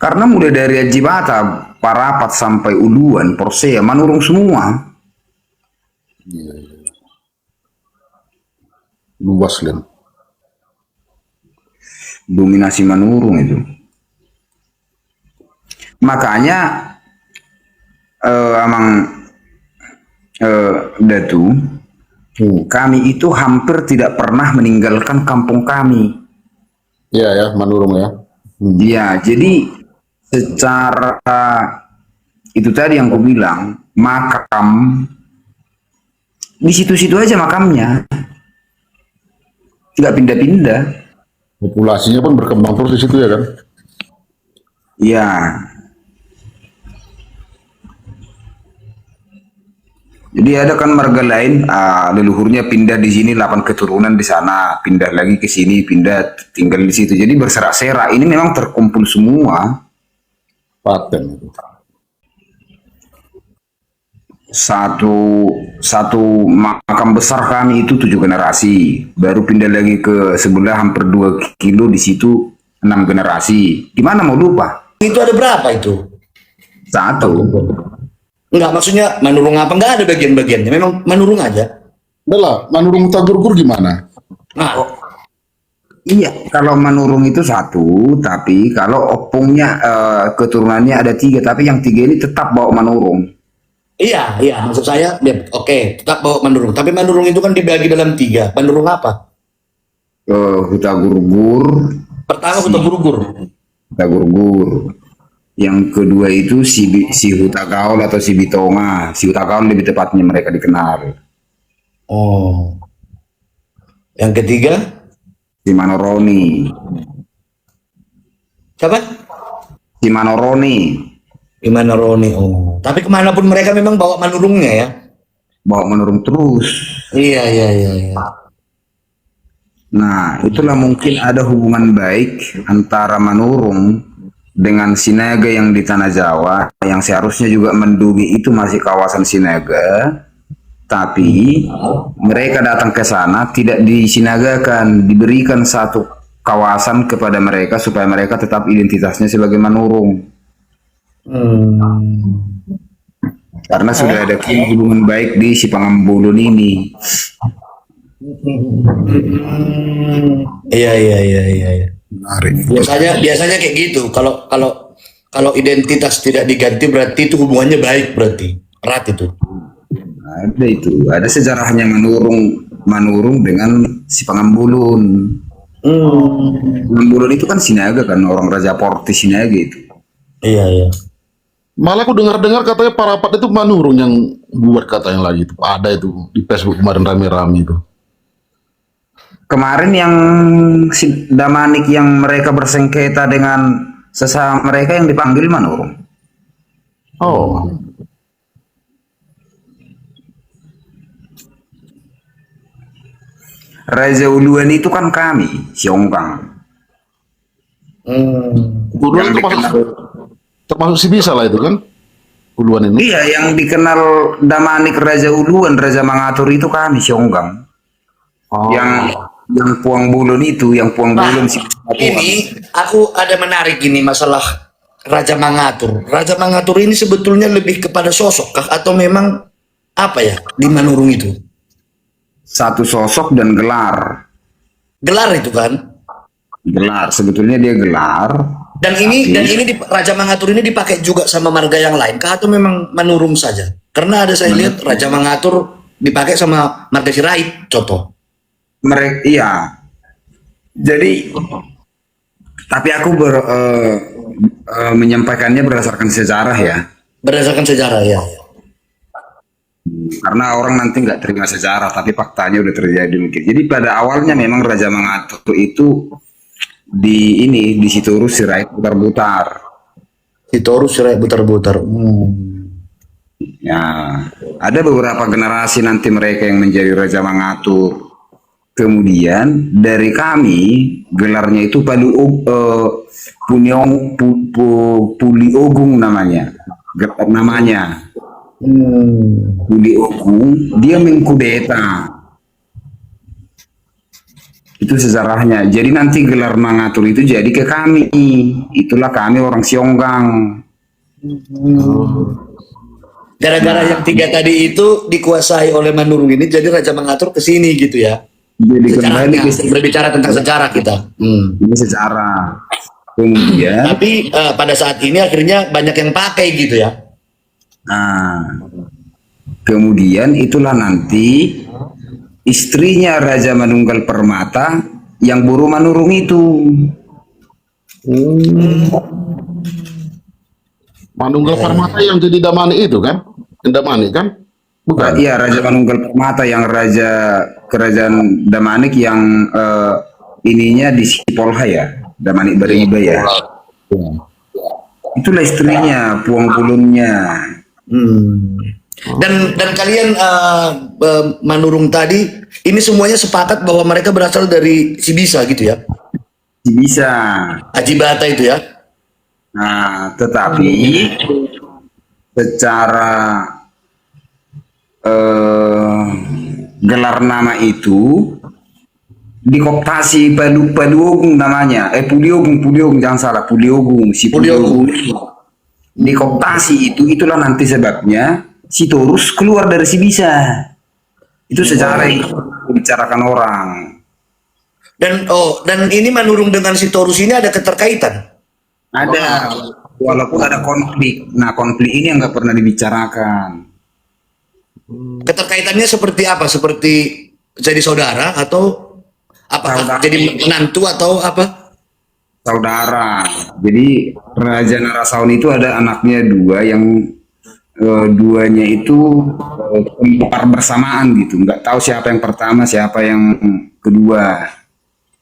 Karena mulai dari Haji Bata, Parapat sampai Uluan, Persea, Manurung semua. Iya, iya. Luas Len. Dominasi Manurung itu. Makanya Amang Datu, kami itu hampir tidak pernah meninggalkan kampung kami. Iya ya, Manurung ya. Ya, jadi secara itu tadi yang aku bilang, makam di situ-situ aja makamnya, nggak pindah-pindah. Populasinya pun berkembang terus di situ ya kan. Ya, jadi ada kan marga lain, leluhurnya pindah di sini, 8 keturunan di sana, pindah lagi ke sini, pindah tinggal di situ. Jadi berserak-serak. Ini memang terkumpul semua. Paten itu. Satu makam besar kami itu 7 generasi, baru pindah lagi ke sebelah hampir 2 kilo di situ 6 generasi. Gimana mau lupa? Itu ada berapa itu? Satu. Enggak, maksudnya Manurung apa? Enggak ada bagian-bagiannya. Memang Manurung aja. Udah lah, Manurung Utagurgur gimana? Nah, Iya, kalau Manurung itu satu, tapi kalau opungnya keturunannya ada 3, tapi yang 3 ini tetap bawa Manurung. iya, iya. Maksud saya, oke, tetap bawa Manurung. Tapi Manurung itu kan dibagi dalam 3. Manurung apa? Hutagurgur, Pertama Huta Gurugur. Hutagurgur. Yang kedua itu si Hutagaul atau si Bitonga. Si Hutagaul lebih tepatnya mereka dikenal. Oh. Yang ketiga, Si Manoroni. siapa? Si Manoroni. Gimana Roni? Oh. Tapi kemanapun mereka memang bawa Manurungnya ya. Bawa Manurung terus. Iya, iya, iya, iya. Nah, itulah mungkin ada hubungan baik antara Manurung dengan Sinaga yang di Tanah Jawa, yang seharusnya juga Mendugi itu masih kawasan Sinaga, tapi mereka datang ke sana tidak disinagakan, diberikan satu kawasan kepada mereka supaya mereka tetap identitasnya sebagai Manurung. Karena sudah ada hubungan baik di Sipangambulun ini. Iya, iya, iya, iya, iya. Menarik. Biasanya kayak gitu. Kalau identitas tidak diganti berarti itu hubungannya baik, berarti erat itu. Ada itu, ada sejarahnya Manurung dengan Sipangambulun. Pangambulun itu kan Sinaga kan, orang Raja Porti Sinaga itu. Iya, iya. Malah aku dengar-dengar katanya Parapat itu Manurung yang buat katanya lagi itu. Ada itu di Facebook kemarin rame-rame itu. Kemarin yang si Damanik yang mereka bersengketa dengan sesama mereka yang dipanggil Manurung. Oh, Raja Uluan itu kan kami, Siongkang. Uluan itu termasuk si bisa lah itu kan. Uluan ini. Iya, yang dikenal Damanik Raja Uluan, Raja Mangatur itu kami, Siongkang. Oh. Yang Puang Bulun itu, yang Puang Bulun si Ini aku ada menarik ini masalah Raja Mangatur. Raja Mangatur ini sebetulnya lebih kepada sosok kah atau memang apa ya di Manurung itu? satu sosok dan gelar. Gelar itu kan. Gelar, sebetulnya dia gelar. Dan ini Raja Mangatur ini dipakai juga sama marga yang lain kah atau memang Manurung saja? Karena ada saya lihat Raja Mangatur dipakai sama marga Sirait, contoh. Mereka iya. Jadi tapi aku menyampaikannya berdasarkan sejarah ya. Berdasarkan sejarah ya. Karena orang nanti nggak terima sejarah, tapi faktanya udah terjadi mungkin. Jadi pada awalnya memang Raja Mangatur itu di Sitorus Sirait putar-putar. Sitorus Sirait putar-putar. Ya, ada beberapa generasi nanti mereka yang menjadi Raja Mangatur. Kemudian dari kami gelarnya itu Puli Ogung namanya. Puli Ogung, dia mengkudeta. Itu sejarahnya. Jadi nanti gelar Mangatur itu jadi ke kami. Itulah kami orang Sionggang. Gara-gara yang tiga tadi itu dikuasai oleh Manurung ini, jadi Raja Mangatur ke sini gitu ya. Jadi kembali Sejarahnya, ke berbicara tentang sejarah kita. ini sejarah. Kemudian, Tapi pada saat ini akhirnya banyak yang pakai gitu ya. nah, kemudian itulah nanti istrinya Raja Manunggal Permata yang buru Manurung itu. Manunggal Permata yang jadi Damani itu kan? Yang Damani kan? Bukan. Iya, Raja Manunggal Permata yang Raja Kerajaan Damanik yang ininya di Sipolha ya, Damanik Beriba ya. Itulah istrinya, Puang Pulunnya. Dan kalian Manurung tadi ini semuanya sepakat bahwa mereka berasal dari Sibisa gitu ya. Bisa. Ajibata itu ya. Nah, tetapi secara gelar nama itu dikooptasi Paduogung namanya. Puliogung jangan salah, Puliogung, si Puliogung. Dikooptasi itulah nanti sebabnya si Torus keluar dari Sibisa. Itu secara yang dibicarakan orang. Dan ini Manurung dengan si Torus ini ada keterkaitan. Ada, walaupun ada konflik. Nah, konflik ini yang nggak pernah dibicarakan. Keterkaitannya seperti apa? Seperti jadi saudara atau apakah Saudara. jadi menantu atau apa? Saudara. Jadi Raja Narasaun itu ada anaknya dua yang duanya itu kembar bersamaan gitu. Nggak tahu siapa yang pertama, siapa yang kedua.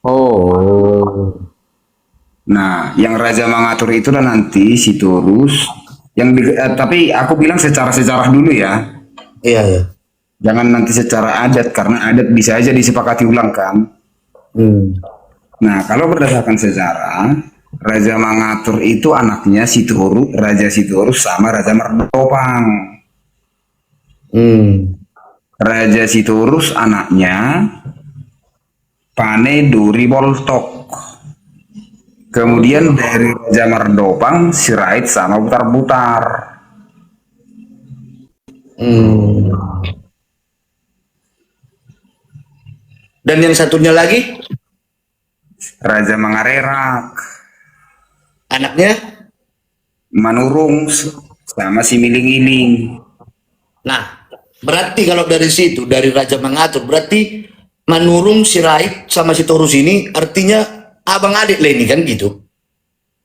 Oh. Nah, yang Raja Mangatur itulah nanti si Torus. Tapi aku bilang secara sejarah dulu ya. Iya, iya. Jangan nanti secara adat karena adat bisa aja disepakati ulang kan. Nah, kalau berdasarkan sejarah, Raja Mangatur itu anaknya Raja Sitorus sama Raja Merdopang. Raja Sitorus anaknya Pane Duri Boltok. Kemudian dari Raja Merdopang Sirait sama Butar-Butar. Dan yang satunya lagi Raja Mangarerak, anaknya. Manurung sama si Miling-Iling. Nah, berarti kalau dari situ dari Raja Mangatur berarti Manurung, Sirait sama si Torus ini artinya abang adik lah ini kan gitu.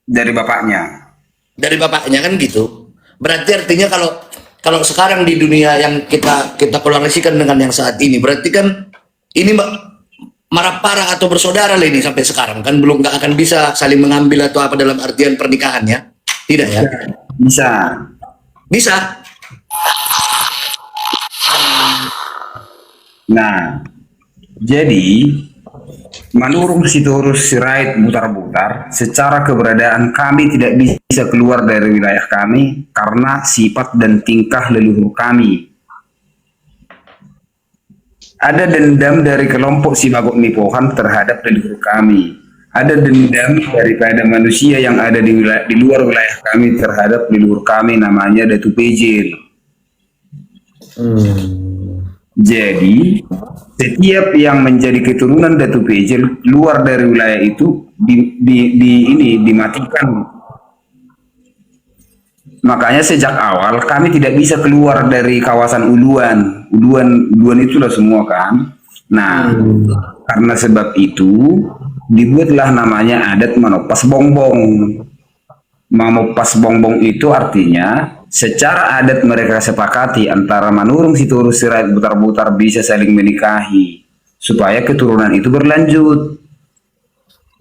Dari bapaknya. Dari bapaknya kan gitu. Berarti artinya kalau sekarang di dunia yang kita polarisasikan dengan yang saat ini, berarti kan ini marah-parah atau bersaudara lah ini sampai sekarang kan belum nggak akan bisa saling mengambil atau apa dalam artian pernikahannya, tidak ya? Bisa. Bisa. Nah, jadi Manurung, Sitorus, Sirait, Butar-Butar secara keberadaan kami tidak bisa keluar dari wilayah kami karena sifat dan tingkah leluhur kami. Ada dendam dari kelompok Simagok Nipohan terhadap leluhur kami. Ada dendam daripada manusia yang ada di luar wilayah kami terhadap leluhur kami namanya Datu Pejil. Jadi setiap yang menjadi keturunan Datu Pejil luar dari wilayah itu dimatikan. Makanya sejak awal kami tidak bisa keluar dari kawasan Uluan. Uluan itulah semua kan. Nah, karena sebab itu dibuatlah namanya adat Manopas Bongbong. Manopas Bongbong itu artinya secara adat mereka sepakati antara Manurung, Sitorus, Sirait, Butar-Butar bisa saling menikahi supaya keturunan itu berlanjut.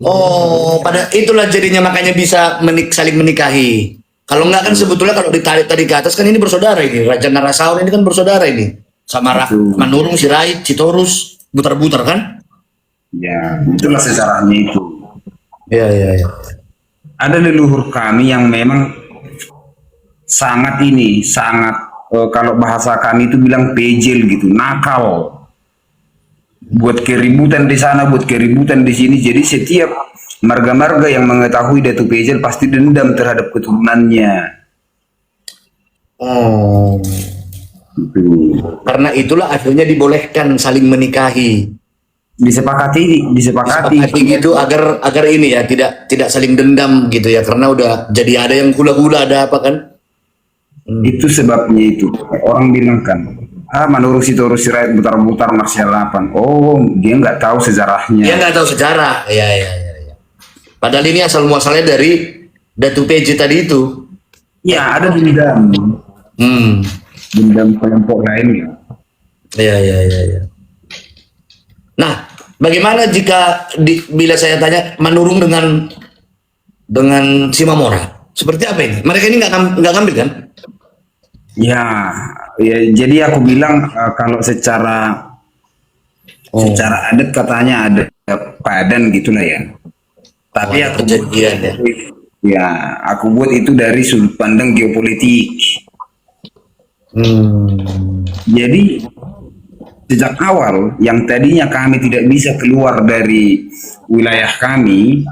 Oh, pada itulah jadinya makanya bisa saling menikahi. Kalau enggak kan sebetulnya kalau ditarik tadi ke atas kan ini bersaudara ini. Raja Narasaun ini kan bersaudara ini. Sama Manurung, Sirait, Sitorus, Butar-Butar kan? Ya, itulah sejarahnya itu. Iya. Ada leluhur kami yang memang sangat kalau bahasa kami itu bilang pejil gitu, nakal. buat keributan di sana, buat keributan di sini. Jadi setiap marga-marga yang mengetahui Datu Pezel pasti dendam terhadap keturunannya. Oh, Gitu. karena itulah akhirnya dibolehkan saling menikahi. Disepakati. Disepakati gitu agar ini ya tidak saling dendam gitu ya, karena udah jadi ada yang hula-hula ada apa kan. Itu sebabnya itu. Orang bilang kan, menurut si Torus Sirait putar-putar Marsial 8. Oh, dia nggak tahu Dia sejarahnya. nggak tahu sejarah, ya. Padahal ini asal muasalnya dari Datu PJ tadi itu. Ya, ada dendam. Hmm. Dendam kelompok lainnya. Ya. Nah, bagaimana jika bila saya tanya Manurung dengan Simamora? Seperti apa ini? Mereka ini nggak ngambil kan? Ya, jadi aku bilang kalau secara adat katanya ada padan gitulah ya. Tapi Ada aku kejadian ya. ya, aku buat itu dari sudut pandang geopolitik. Jadi sejak awal yang tadinya kami tidak bisa keluar dari wilayah kami,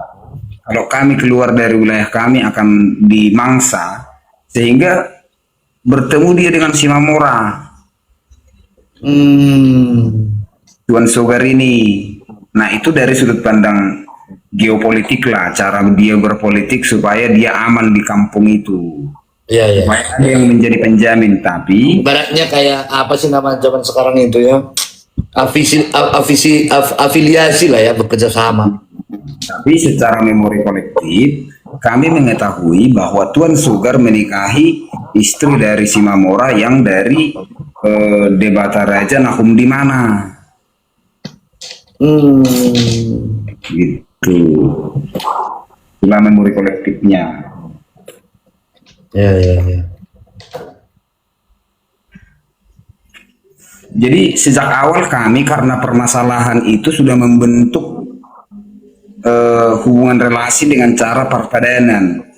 kalau kami keluar dari wilayah kami akan dimangsa, sehingga bertemu dia dengan Simamora, Tuan Sogar ini. Nah, itu dari sudut pandang geopolitik lah, cara dia berpolitik supaya dia aman di kampung itu. Ya. Supaya ada yang menjadi penjamin, tapi Ibaratnya kayak apa sih nama zaman sekarang itu ya? Afiliasi lah ya, bekerja sama. secara memori kolektif kami mengetahui bahwa Tuan Sogar menikahi istri dari Simamora yang dari Debata Raja Nahum di mana, gitu. Itulah memori kolektifnya. Ya. Jadi sejak awal kami karena permasalahan itu sudah membentuk hubungan relasi dengan cara perpadanan.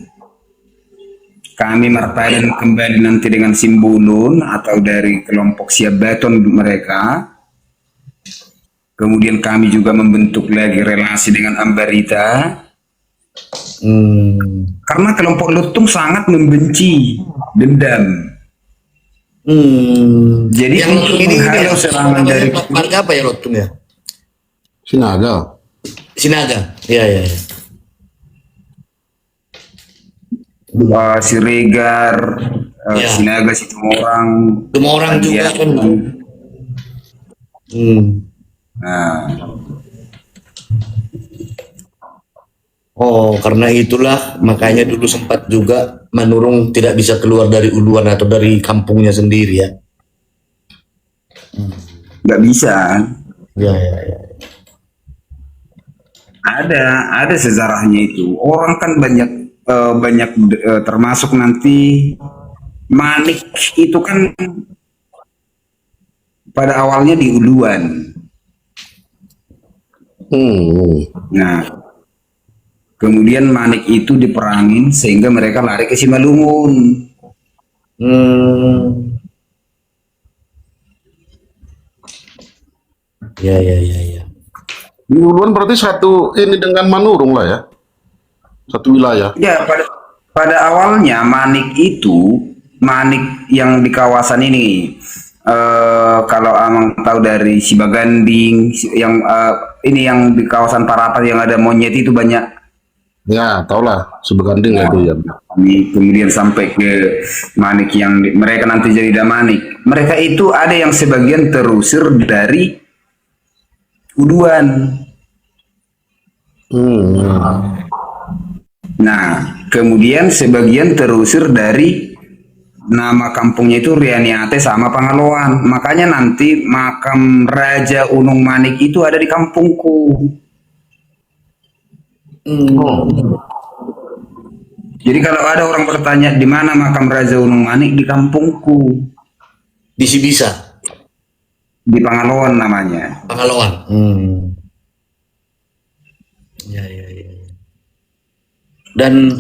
Kami marpadan kembali nanti dengan Simbulun atau dari kelompok Siap Beton mereka. Kemudian kami juga membentuk lagi relasi dengan Ambarita. Karena kelompok Lutung sangat membenci, dendam. Jadi Yang untuk ini menghalau serangan dari marga apa ya Lotung ya? Sinaga. Sinaga. Ya. Siregar, Ya. Sinaga, Situmorang, Semua orang juga kan. Nah, Oh, karena itulah makanya dulu sempat juga Manurung tidak bisa keluar dari uluan atau dari kampungnya sendiri ya. nggak bisa. Ya. Ada sejarahnya itu. Orang kan banyak termasuk nanti Manik itu kan pada awalnya di Uluan. Nah, kemudian Manik itu diperangin sehingga mereka lari ke Simalungun. Ya. Di Uluan berarti satu ini dengan Manurung lah ya. Satu wilayah. Ya, pada awalnya Manik yang di kawasan ini, kalau Amang tahu dari Sibaganding, yang ini yang di kawasan Parapat yang ada monyet itu banyak. Ya, tau lah. Sebeganding itu ya. Kemudian sampai ke Manik yang mereka nanti jadi Damanik. Mereka itu ada yang sebagian terusir dari Uduan. Nah, kemudian sebagian terusir dari nama kampungnya itu Rianiate sama Pangaloan. Makanya nanti makam Raja Unung Manik itu ada di kampungku. Jadi kalau ada orang bertanya di mana makam Raja Unung Manik, di kampungku, Bisa. di Pangaloan namanya. Pangalawan. Ya. Dan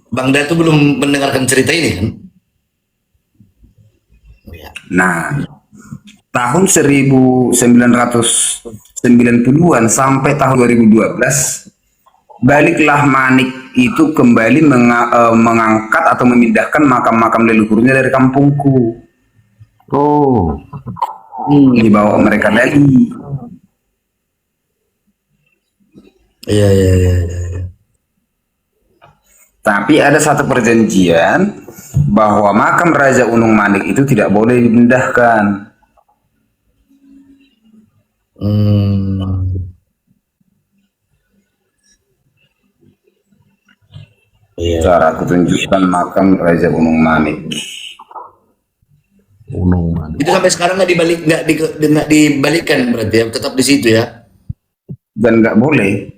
Bang Datu belum mendengarkan cerita ini kan? Ya. Nah, tahun 1990-an sampai tahun 2012, baliklah Manik itu kembali mengangkat atau memindahkan makam-makam leluhurnya dari kampungku. Oh, Dibawa mereka lagi. Iya, iya, iya, iya. Tapi ada satu perjanjian bahwa makam Raja Unung Manik itu tidak boleh dipindahkan. Hmm. Iya. Cara aku tunjukkan makam Raja Unung Manik. Unung Manik. Itu sampai sekarang nggak dibalikkan berarti ya, tetap di situ ya. Dan nggak boleh.